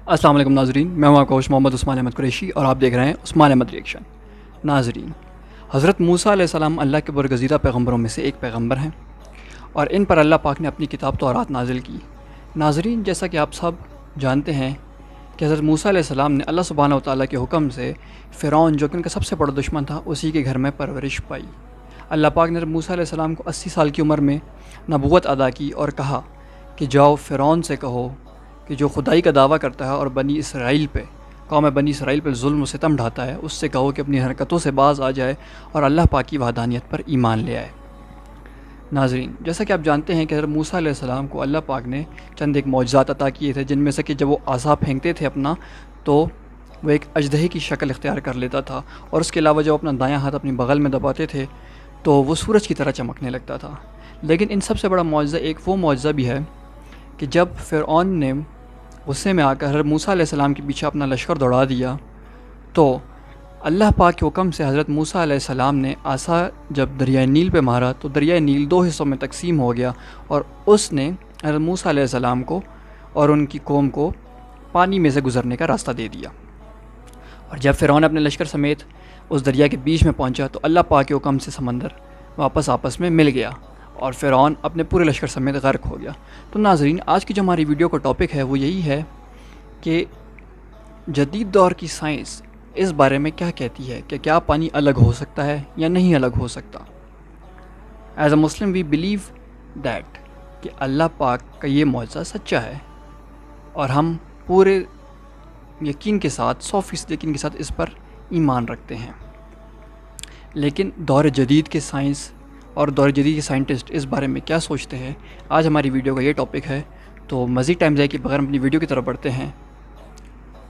السلام علیکم ناظرین، میں ہوں آپ کا ہوسٹ محمد عثمان احمد قریشی اور آپ دیکھ رہے ہیں عثمان احمد ریئیکشن۔ ناظرین، حضرت موسیٰ علیہ السلام اللہ کے برگزیدہ پیغمبروں میں سے ایک پیغمبر ہیں اور ان پر اللہ پاک نے اپنی کتاب تورات نازل کی۔ ناظرین، جیسا کہ آپ سب جانتے ہیں کہ حضرت موسیٰ علیہ السلام نے اللہ سبحانہ و تعالیٰ کے حکم سے فرعون، جو کہ ان کا سب سے بڑا دشمن تھا، اسی کے گھر میں پرورش پائی۔ اللہ پاک نے حضرت موسیٰ علیہ السلام کو 80 سال کی عمر میں نبوت ادا کی اور کہا کہ جاؤ فرعون سے کہو کہ جو خدائی کا دعویٰ کرتا ہے اور بنی اسرائیل پہ، قوم بنی اسرائیل پہ ظلم و ستم ڈھاتا ہے، اس سے کہو کہ اپنی حرکتوں سے باز آ جائے اور اللہ پاک کی وحدانیت پر ایمان لے آئے۔ ناظرین، جیسا کہ آپ جانتے ہیں کہ حضرت موسیٰ علیہ السلام کو اللہ پاک نے چند ایک معجزات عطا کیے تھے، جن میں سے کہ جب وہ عصا پھینکتے تھے اپنا تو وہ ایک اژدہے کی شکل اختیار کر لیتا تھا، اور اس کے علاوہ جب اپنا دایاں ہاتھ اپنی بغل میں دباتے تھے تو وہ سورج کی طرح چمکنے لگتا تھا۔ لیکن ان سب سے بڑا معجزہ ایک وہ معجزہ بھی ہے کہ جب فرعون نے غصے میں آ کر حضرت موسیٰ علیہ السلام کے پیچھے اپنا لشکر دوڑا دیا تو اللہ پاک کے حکم سے حضرت موسیٰ علیہ السلام نے عصا جب دریائے نیل پہ مارا تو دریائے نیل 2 حصوں میں تقسیم ہو گیا اور اس نے حضرت موسیٰ علیہ السلام کو اور ان کی قوم کو پانی میں سے گزرنے کا راستہ دے دیا۔ اور جب فرعون اپنے لشکر سمیت اس دریا کے بیچ میں پہنچا تو اللہ پاک کے حکم سے سمندر واپس آپس میں مل گیا اور فرعون اپنے پورے لشکر سمیت غرق ہو گیا۔ تو ناظرین، آج کی جو ہماری ویڈیو کا ٹاپک ہے وہ یہی ہے کہ جدید دور کی سائنس اس بارے میں کیا کہتی ہے کہ کیا پانی الگ ہو سکتا ہے یا نہیں الگ ہو سکتا۔ As a Muslim we believe that کہ اللہ پاک کا یہ معجزہ سچا ہے اور ہم پورے یقین کے ساتھ 100% یقین کے ساتھ اس پر ایمان رکھتے ہیں۔ لیکن دور جدید کے سائنس اور دور جدید کے سائنٹسٹ اس بارے میں کیا سوچتے ہیں، آج ہماری ویڈیو کا یہ ٹاپک ہے۔ تو مزید ٹائم ضائع کیے بغیر ہم اپنی ویڈیو کی طرف بڑھتے ہیں۔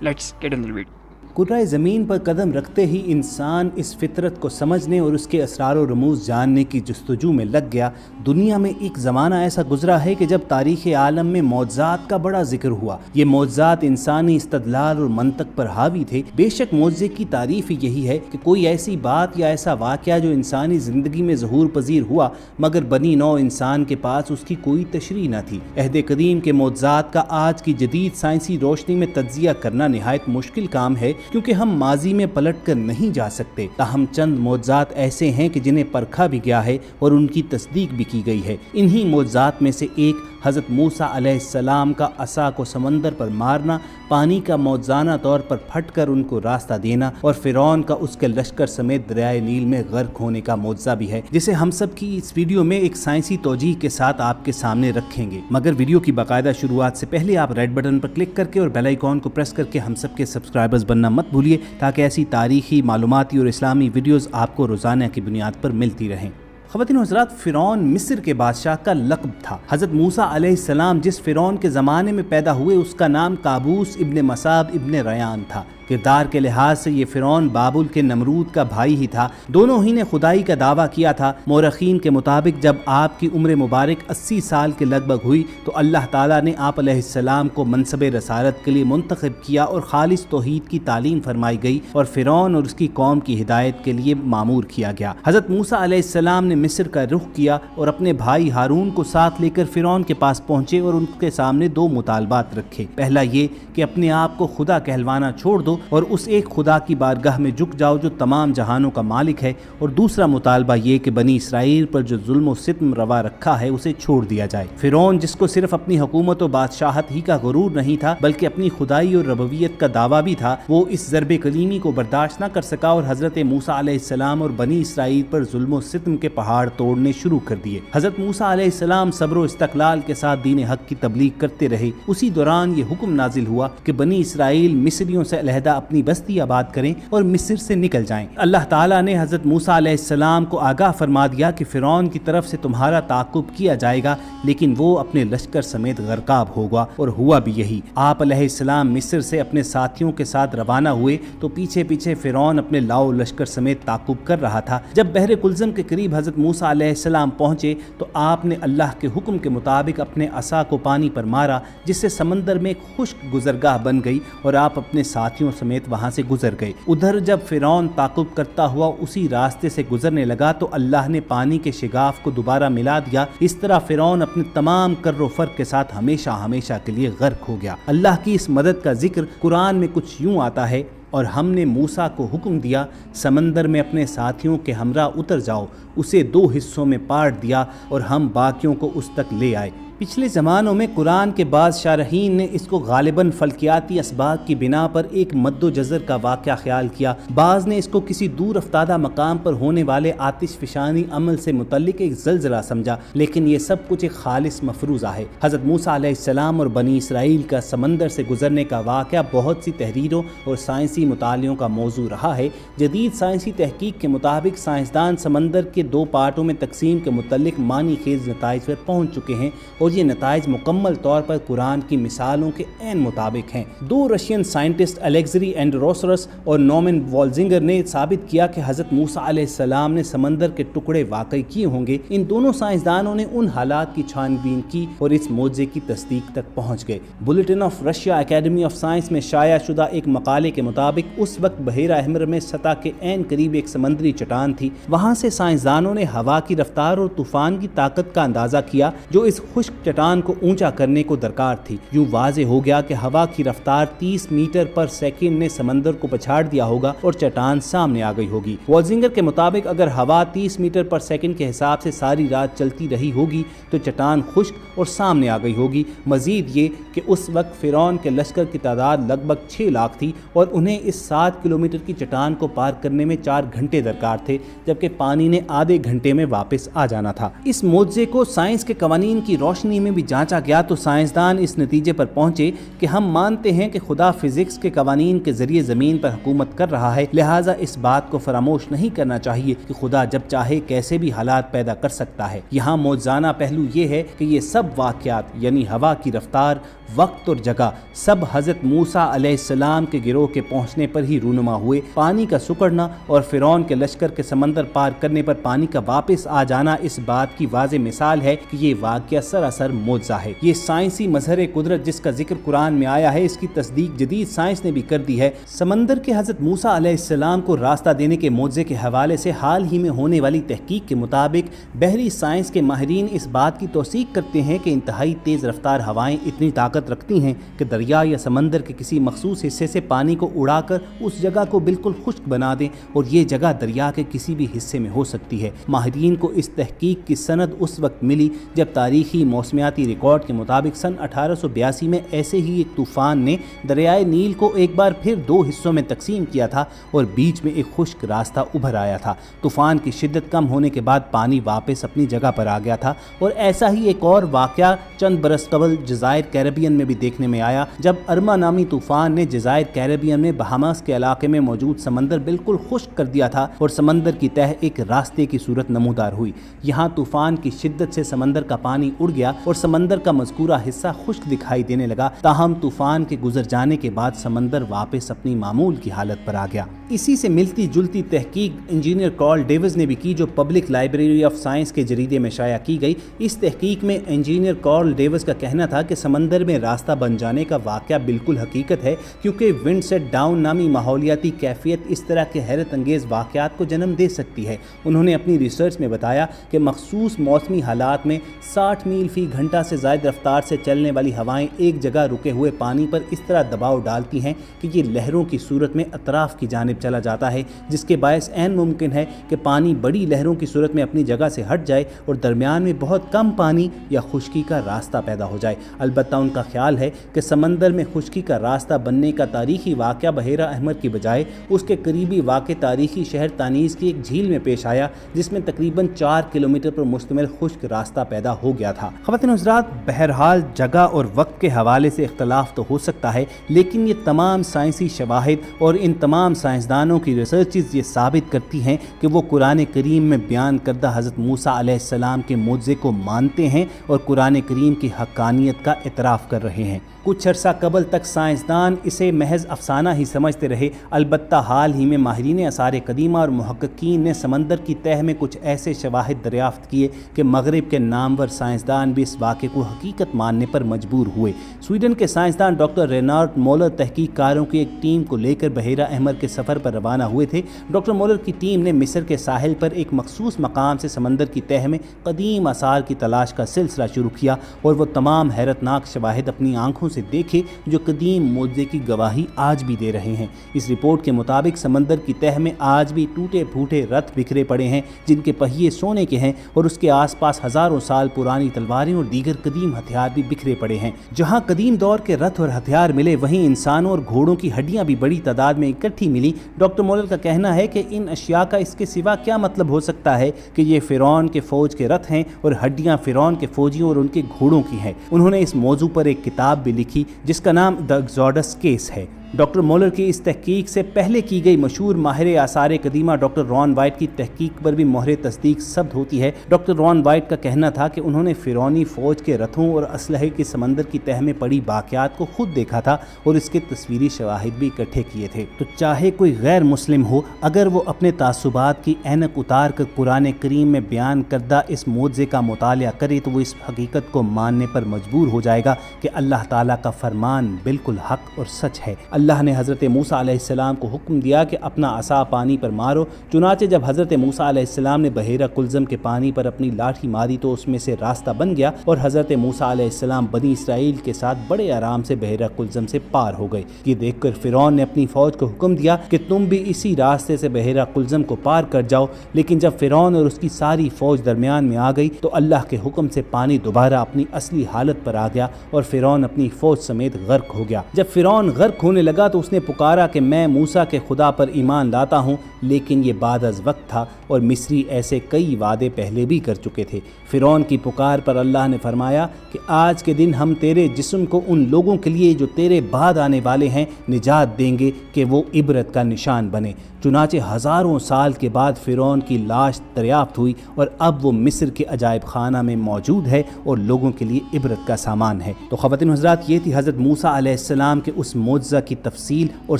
Let's get in the video. کرۂ زمین پر قدم رکھتے ہی انسان اس فطرت کو سمجھنے اور اس کے اسرار و رموز جاننے کی جستجو میں لگ گیا۔ دنیا میں ایک زمانہ ایسا گزرا ہے کہ جب تاریخ عالم میں معجزات کا بڑا ذکر ہوا۔ یہ معجزات انسانی استدلال اور منطق پر حاوی تھے۔ بے شک معجزے کی تعریف یہی ہے کہ کوئی ایسی بات یا ایسا واقعہ جو انسانی زندگی میں ظہور پذیر ہوا مگر بنی نوع انسان کے پاس اس کی کوئی تشریح نہ تھی۔ عہد قدیم کے معجزات کا آج کی جدید سائنسی روشنی میں تجزیہ کرنا نہایت مشکل کام ہے، کیونکہ ہم ماضی میں پلٹ کر نہیں جا سکتے۔ تاہم چند معجزات ایسے ہیں کہ جنہیں پرکھا بھی گیا ہے اور ان کی تصدیق بھی کی گئی ہے۔ انہی معجزات میں سے ایک حضرت موسیٰ علیہ السلام کا عصا کو سمندر پر مارنا، پانی کا معجزانہ طور پر پھٹ کر ان کو راستہ دینا اور فرعون کا اس کے لشکر سمیت دریائے نیل میں غرق ہونے کا معجزہ بھی ہے، جسے ہم سب کی اس ویڈیو میں ایک سائنسی توجیہ کے ساتھ آپ کے سامنے رکھیں گے۔ مگر ویڈیو کی باقاعدہ شروعات سے پہلے آپ ریڈ بٹن پر کلک کر کے اور بیل آئیکن کو پریس کر کے ہم سب کے سبسکرائبرز بننا مت بھولیے، تاکہ ایسی تاریخی، معلوماتی اور اسلامی ویڈیوز آپ کو روزانہ کی بنیاد پر ملتی رہیں۔ خواتین و حضرات، فرعون مصر کے بادشاہ کا لقب تھا۔ حضرت موسیٰ علیہ السلام جس فرعون کے زمانے میں پیدا ہوئے اس کا نام قابوس ابن مصعب ابن ریان تھا۔ کردار کے لحاظ سے یہ فرعون بابل کے نمرود کا بھائی ہی تھا۔ دونوں ہی نے خدائی کا دعویٰ کیا تھا۔ مورخین کے مطابق جب آپ کی عمر مبارک 80 سال کے لگ بھگ ہوئی تو اللہ تعالیٰ نے آپ علیہ السلام کو منصب رسالت کے لیے منتخب کیا اور خالص توحید کی تعلیم فرمائی گئی اور فرعون اور اس کی قوم کی ہدایت کے لیے مامور کیا گیا۔ حضرت موسیٰ علیہ السلام نے مصر کا رخ کیا اور اپنے بھائی ہارون کو ساتھ لے کر فرعون کے پاس پہنچے اور ان کے سامنے 2 مطالبات رکھے۔ پہلا یہ کہ اپنے آپ کو خدا کہلوانا چھوڑ دو اور اس ایک خدا کی بارگاہ میں جھک جاؤ جو تمام جہانوں کا مالک ہے، اور دوسرا مطالبہ یہ کہ بنی اسرائیل پر جو ظلم و ستم روا رکھا ہے اسے چھوڑ دیا جائے۔ فرعون، جس کو صرف اپنی حکومت و بادشاہت ہی کا غرور نہیں تھا بلکہ اپنی خدائی اور ربوبیت کا دعویٰ بھی تھا، وہ اس ضرب کلیمی کو برداشت نہ کر سکا اور حضرت موسیٰ علیہ السلام اور بنی اسرائیل پر ظلم و ستم کے پہاڑ توڑنے شروع کر دیے۔ حضرت موسیٰ علیہ السلام صبر و استقلال کے ساتھ دین حق کی تبلیغ کرتے رہے۔ اسی دوران یہ حکم نازل ہوا کہ بنی اسرائیل مصریوں سے علیحدہ اپنی بستی آباد کریں اور مصر سے نکل جائیں۔ اللہ تعالیٰ نے حضرت موسیٰ علیہ السلام کو آگاہ فرما دیا کہ فرعون کی طرف سے تمہارا تعاقب کیا جائے گا، لیکن وہ اپنے لشکر سمیت غرقاب ہوگا، اور ہوا بھی یہی۔ آپ علیہ السلام مصر سے اپنے ساتھیوں کے ساتھ روانہ ہوئے تو پیچھے پیچھے فرعون اپنے لاؤ لشکر سمیت تعاقب کر رہا تھا۔ جب بحر کلزم کے قریب حضرت موسیٰ علیہ السلام پہنچے تو آپ نے اللہ کے حکم کے مطابق اپنے عصا کو پانی پر مارا، جس سے سمندر میں ایک خشک گزرگاہ بن گئی اور آپ اپنے ساتھیوں समेत वहाँ से गुजर गए। उधर जब फिरौन ताक़ुब करता हुआ उसी रास्ते से गुजरने लगा तो अल्लाह ने पानी के शिगाफ को दोबारा मिला दिया। इस तरह फिरौन अपने तमाम कर्रो फर्क के साथ हमेशा हमेशा के लिए गर्क हो गया। अल्लाह की इस मदद का जिक्र कुरान में कुछ यूँ आता है, और हमने मूसा को हुक्म दिया समंदर में अपने साथियों के हमरा उतर जाओ, उसे 2 हिस्सों में बांट दिया और हम बाकियों को उस तक ले आए। पिछले ज़मानों में कुरान के बाद शारहीन ने इसको गालिबन फल्कियाती असबाब की बिना पर एक मद्दो-जज़र का वाक़या ख्याल किया। बाज़ ने इसको किसी दूर अफ्तादा मकाम पर होने वाले आतिश फ़िशानी अमल से मुतल्लिक एक ज़लज़ला समझा, लेकिन ये सब कुछ एक खालिस मफरूज़ा है। हज़रत मूसा अलैहिस्सलाम और बनी इसराइल का समंदर से गुजरने का वाक़या बहुत सी तहरीरों और साइंसी मुतालियों का मौजू रहा है। जदीद साइंसी तहकीक के मुताबिक साइंसदान समंदर के 2 पार्टों में तकसीम के मुतल्लिक मानी खेज नताइज पर पहुँच चुके हैं और ये नताइज मुकम्मल तौर पर कुरान की मिसालों के ऐन मुताबिक हैं। 2 रशियन साइंटिस्ट अलेक्जेरी एंड्रोसरस और नॉर्मन वॉल्जिंगर ने साबित किया कि हज़रत मूसा अलैहिस्सलाम ने समंदर के टुकड़े वाकई किए होंगे। इन दोनों साइंसदानों ने उन हालात की छानबीन की और इस मौजे की तस्दीक तक पहुँच गए। Bulletin of Russia academy of science में शाया शुदा एक मकाले के मुताबिक उस वक्त बहेरा अहमर में सतह के ऐन करीब एक समंदरी चट्टान थी। वहाँ से साइंसदानों ने हवा की रफ्तार और तूफान की ताकत का अंदाज़ा किया जो इस खुश्क चट्टान को ऊंचा करने को दरकार थी। यूं वाज़े हो गया कि हवा की रफ्तार 30 मीटर पर सेकंड ने समंदर को पछाड़ दिया होगा और चट्टान सामने आ गई होगी। वॉल्जिंगर के मुताबिक अगर हवा 30 मीटर पर सेकंड के हिसाब से सारी रात चलती रही होगी तो चट्टान खुश्क और सामने आ गई होगी। मजीद ये कि उस वक्त फिरौन के लश्कर की तादाद लगभग 6 लाख थी और उन्हें इस 7 किलोमीटर की चट्टान को पार करने में 4 घंटे दरकार थे, जबकि पानी ने आधे घंटे में वापस आ जाना था। इस मौजे को साइंस के कवानीन की रोशनी में भी जांचा गया तो साइंसदान इस नतीजे पर पहुंचे कि हम मानते हैं कि खुदा फिजिक्स के कवानीन के जरिए ज़मीन पर हुकूमत कर रहा है, लिहाजा इस बात को फरामोश नहीं करना चाहिए कि खुदा जब चाहे कैसे भी हालात पैदा कर सकता है। यहाँ मौजाना पहलू ये है कि ये सब वाक़यात यानी हवा की रफ्तार, वक्त और जगह सब हज़रत मूसा अलैहिस्सलाम के गिरोह के पहुँचने पर ही रूनुमा हुए। पानी का सुकड़ना और फिरौन के लश्कर के समंदर पार करने पर पानी का वापस आ जाना इस बात की वाज़े मिसाल है कि ये वाक़या सरासर मौजज़ा है। ये साइंसी मजहर कुदरत जिसका जिक्र कुरान में आया है, इसकी तस्दीक जदीद साइंस ने भी कर दी है। समंदर के हज़रत मूसा अलैहिस्सलाम को रास्ता देने के मौजे के हवाले से हाल ही में होने वाली तहकीक के मुताबिक बहरी साइंस के माहिरीन इस बात की तौसीक करते हैं कि इंतहाई तेज़ रफ्तार हवाएं इतनी ताकत रखती हैं कि दरिया या समंदर के किसी मखसूस हिस्से से पानी को उड़ाकर उस जगह को बिल्कुल खुश्क बना दें और ये जगह दरिया के किसी भी हिस्से में हो सकती है। माहिरीन को इस तहकीक की सनद उस वक्त मिली जब तारीखी मौसमियाती रिकॉर्ड के मुताबिक सन 1882 में ऐसे ही एक तूफ़ान ने दरियाए नील को एक बार फिर 2 हिस्सों में तकसीम किया था और बीच में एक खुश्क रास्ता उभर आया था। तूफ़ान की शिद्दत कम होने के बाद पानी वापस अपनी जगह पर आ गया था और ऐसा ही एक और वाक़या चंद बरस कबल जज़ायर कैरेबियन में भी देखने में आया जब अरमा नामी तूफ़ान ने जज़ायर कैरेबियन में बहामास के इलाके में मौजूद समंदर बिल्कुल खुश्क कर दिया था और समंदर की तह एक रास्ते की सूरत नमूदार हुई। यहाँ तूफ़ान की शिद्दत से समंदर का पानी उड़ गया और समंदर का मज़कूरा हिस्सा खुश्क दिखाई देने लगा। ताहम तूफ़ान के गुजर जाने के बाद समंदर वापस अपनी मामूल की हालत पर आ गया। इसी से मिलती जुलती तहकीक इंजीनियर कार्ल डेविस ने भी की जो पब्लिक लाइब्रेरी ऑफ साइंस के जरीदे में शाया की गई। इस तहकीक में इंजीनियर कार्ल डेविस का कहना था कि समंदर में रास्ता बन जाने का वाक़या बिल्कुल हकीकत है क्योंकि विंड सेट डाउन नामी माहौलियाती कैफियत इस तरह के हैरत अंगेज़ वाक़यात को जन्म दे सकती है। उन्होंने अपनी रिसर्च में बताया कि मखसूस मौसमी हालात में 60 मील फी घंटा से ज़ायद रफ्तार से चलने वाली हवाएं एक जगह रुके हुए पानी पर इस तरह दबाव डालती हैं कि ये लहरों की सूरत में अतराफ़ की जानिब चला जाता है, जिसके बायस ऐन मुमकिन है कि पानी बड़ी लहरों की सूरत में अपनी जगह से हट जाए और दरमियान में बहुत कम पानी या खुश्की का रास्ता पैदा हो जाए। अलबत्ता उनका ख्याल है कि समंदर में खुश्की का रास्ता बनने का तारीखी वाक़या बहेरा अहमर की बजाय उसके करीबी वाक़ तारीखी शहर तानीज़ की एक झील में पेश आया जिसमें तकरीबन 4 किलोमीटर पर मुश्तमिल खुश्क रास्ता पैदा हो गया था। ख़वातीन और हज़रात, बहरहाल जगह और वक्त के हवाले से इख्तलाफ तो हो सकता है, लेकिन ये तमाम साइंसी शवाहिद और इन तमाम साइंसदानों की रिसर्चेस ये साबित करती हैं कि वो कुरान करीम में बयान करदा हज़रत मूसा अलैहिस्सलाम के मुअज़्ज़े को मानते हैं और कुरान करीम की हक़ानियत का इतराफ़ कर रहे हैं। कुछ अर्सा कबल तक साइंसदान इसे महज अफसाना ही समझते रहे। अलबत्ता हाल ही में माहिरीन आसार कदीमा और मुहक्किकीन ने समंदर की तह में कुछ ऐसे शवाहिद दरियाफ्त किए कि मगरिब के नामवर साइंसदान भी इस वाक़े को हकीकत मानने पर मजबूर हुए। स्वीडन के साइंसदान डॉक्टर रेनार्ड मोलर तहकीककारों की एक टीम को लेकर बहेरा अहमर के सफ़र पर रवाना हुए थे। डॉक्टर मोलर की टीम ने मिस्र के साहिल पर एक मखसूस मकाम से समंदर की तह में कदीम आसार की तलाश का सिलसिला शुरू किया और वो तमाम हैरतनाक शवाहिद अपनी आंखों से देखे जो कदीम मोज़े की गवाही आज भी दे रहे हैं। इस रिपोर्ट के मुताबिक समंदर की तह में आज भी टूटे फूटे रथ बिखरे पड़े हैं जिनके पहिए सोने के हैं और उसके आसपास हज़ारों साल पुरानी तलवारें और दीगर कदीम हथियार भी बिखरे पड़े हैं। जहां कदीम दौर के रथ और हथियार मिले वहीं इंसानों और घोड़ों की हड्डियां भी बड़ी तादाद में इकट्ठी मिली। डॉक्टर मोलर का कहना है कि इन अशिया का इसके सिवा क्या मतलब हो सकता है कि ये फ़िरौन के फ़ौज के रथ हैं और हड्डियां फ़िरौन के फ़ौजियों और उनके घोड़ों की हैं। उन्होंने इस मौजू पर एक किताब भी लिखी जिसका नाम द एक्सोडस केस है। डॉक्टर मोलर की इस तहकीक से पहले की गई मशहूर माहिर आसार कदीमा डॉक्टर रॉन वाइट की तहकीक पर भी मोहर तस्दीक सब्त होती है। डॉक्टर रॉन वाइट का कहना था कि उन्होंने फ़िरौनी फ़ौज के रथों और असलहे की समंदर की तह में पड़ी वाक़यात को खुद देखा था और इसके तस्वीरी शवाहिद भी इकट्ठे किए थे। तो चाहे कोई गैर मुस्लिम हो, अगर वो अपने तासुबात की ऐनक उतार कर कुरान करीम में बयान करदा इस मोज़े का मुतालिया करे तो वो इस हकीकत को मानने पर मजबूर हो जाएगा कि अल्लाह ताला का फरमान बिल्कुल हक और सच है। अल्लाह ने हज़रत मूसा अलैहिस्सलाम को हुक्म दिया कि अपना असा पानी पर मारो। चुनाचे जब हज़रत मूसा अलैहिस्सलाम ने बहेरा कुलज़म के पानी पर अपनी लाठी मारी तो उसमें से रास्ता बन गया और हज़रत मूसा अलैहिस्सलाम बनी इसराइल के साथ बड़े आराम से बहेरा कुलज़म से पार हो गए। ये देखकर फ़िरौन ने अपनी फ़ौज को हुक्म दिया कि तुम भी इसी रास्ते से बहेरा कुलज़म को पार कर जाओ। लेकिन जब फ़िरौन और उसकी सारी फ़ौज दरमियान में आ गई तो अल्लाह के हुक्म से पानी दोबारा अपनी असली हालत पर आ गया और फ़िरौन अपनी फ़ौज समेत गर्क हो गया। जब फ़िरौन गर्क होने लगा तो उसने पुकारा कि मैं मूसा के खुदा पर ईमान लाता हूँ, लेकिन ये बाद अज़ वक्त था और मिस्री ऐसे कई वादे पहले भी कर चुके थे। फ़िरौन की पुकार पर अल्लाह ने फरमाया कि आज के दिन हम तेरे जिस्म को उन लोगों के लिए जो तेरे बाद आने वाले हैं निजात देंगे कि वो इबरत का निशान बने। चुनाचे हज़ारों साल के बाद फ़िरौन की लाश दरियाफ्त हुई और अब वो मिस्र के अजायब खाना में मौजूद है और लोगों के लिए इबरत का सामान है। तो ख़वातीन हज़रात, ये थी हज़रत मूसा अलैहिस्सलाम के उस मोज़ा की तफसील और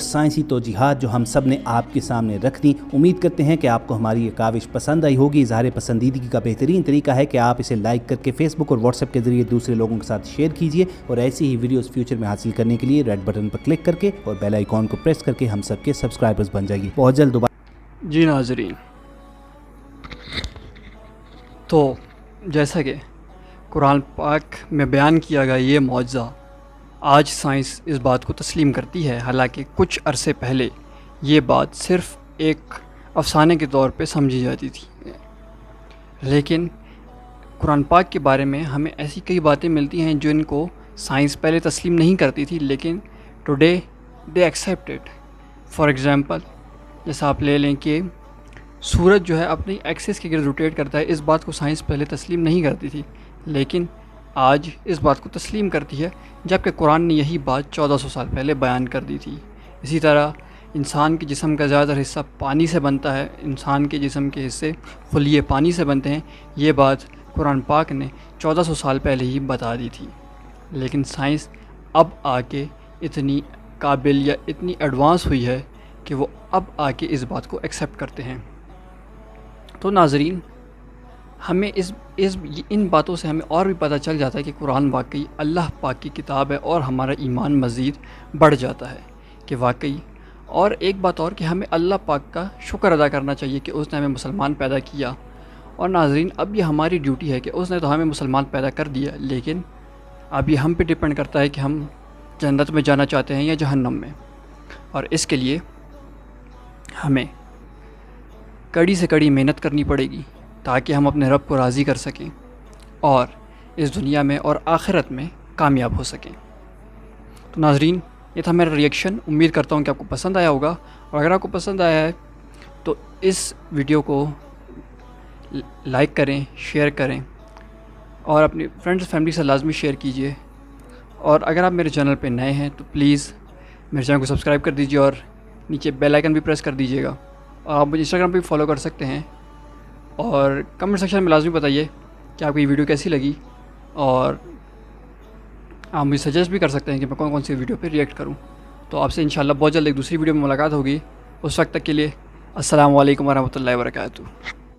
साइंसी तौजीहात जो हम सब ने आपके सामने रख दी। उम्मीद करते हैं कि आपको हमारी ये काविश पसंद आई होगी। इज़हार पसंदीदगी का बेहतरीन तरीका है कि आप इसे लाइक करके फेसबुक और व्हाट्सएप के ज़रिए दूसरे लोगों के साथ शेयर कीजिए और ऐसी ही वीडियोज़ फ्यूचर में हासिल करने के लिए रेड बटन पर क्लिक करके और बेल आइकॉन को प्रेस करके हम सबके सब्सक्राइबर्स बन जाइए। बहुत जल्द दोबारा। जी नाज़रीन, तो जैसा कि कुरान पाक में बयान किया गया ये मौजज़ा आज साइंस इस बात को तस्लीम करती है। हालांकि कुछ अरसे पहले ये बात सिर्फ़ एक अफसाने के तौर पे समझी जाती थी, लेकिन कुरान पाक के बारे में हमें ऐसी कई बातें मिलती हैं जो इनको साइंस पहले तस्लीम नहीं करती थी, लेकिन today they accept it. For example, जैसा आप ले लें कि सूरज जो है अपनी एक्सिस के गिर्द रोटेट करता है, इस बात को साइंस पहले तस्लीम नहीं करती थी, लेकिन आज इस बात को तस्लीम करती है, जबकि कुरान ने यही बात 1400 साल पहले बयान कर दी थी। इसी तरह इंसान के जिस्म का ज़्यादातर हिस्सा पानी से बनता है, इंसान के जिस्म के हिस्से खुलिए पानी से बनते हैं। ये बात कुरान पाक ने 1400 साल पहले ही बता दी थी, लेकिन साइंस अब आके इतनी काबिल या इतनी एडवांस हुई है कि वो अब आके इस बात को एक्सेप्ट करते हैं। तो नाज़रीन, हमें इन बातों से हमें और भी पता चल जाता है कि कुरान वाकई अल्लाह पाक की किताब है और हमारा ईमान मज़ीद बढ़ जाता है कि वाकई। और एक बात और कि हमें अल्लाह पाक का शुक्र अदा करना चाहिए कि उसने हमें मुसलमान पैदा किया। और नाज़रीन, अब ये हमारी ड्यूटी है कि उसने तो हमें मुसलमान पैदा कर दिया, लेकिन अब ये हम पे डिपेंड करता है कि हम जन्नत में जाना चाहते हैं या जहन्नम में। और इसके लिए हमें कड़ी से कड़ी मेहनत करनी पड़ेगी ताकि हम अपने रब को राज़ी कर सकें और इस दुनिया में और आखिरत में कामयाब हो सकें। तो नाज़रीन, ये था मेरा रिएक्शन। उम्मीद करता हूँ कि आपको पसंद आया होगा, और अगर आपको पसंद आया है तो इस वीडियो को लाइक करें, शेयर करें और अपनी फ्रेंड्स फैमिली से लाजमी शेयर कीजिए। और अगर आप मेरे चैनल पे नए हैं तो प्लीज़ मेरे चैनल को सब्सक्राइब कर दीजिए और नीचे बेल आइकन भी प्रेस कर दीजिएगा। और आप मुझे इंस्टाग्राम पे भी फॉलो कर सकते हैं, और कमेंट सेक्शन में लाजमी बताइए कि आपको ये वीडियो कैसी लगी, और आप मुझे सजेस्ट भी कर सकते हैं कि मैं कौन कौन सी वीडियो पे रिएक्ट करूं। तो आपसे इंशाल्लाह बहुत जल्द एक दूसरी वीडियो में मुलाकात होगी। उस वक्त तक के लिए अस्सलाम वालेकुम वरहमतुल्लाहि वबरकातुहू।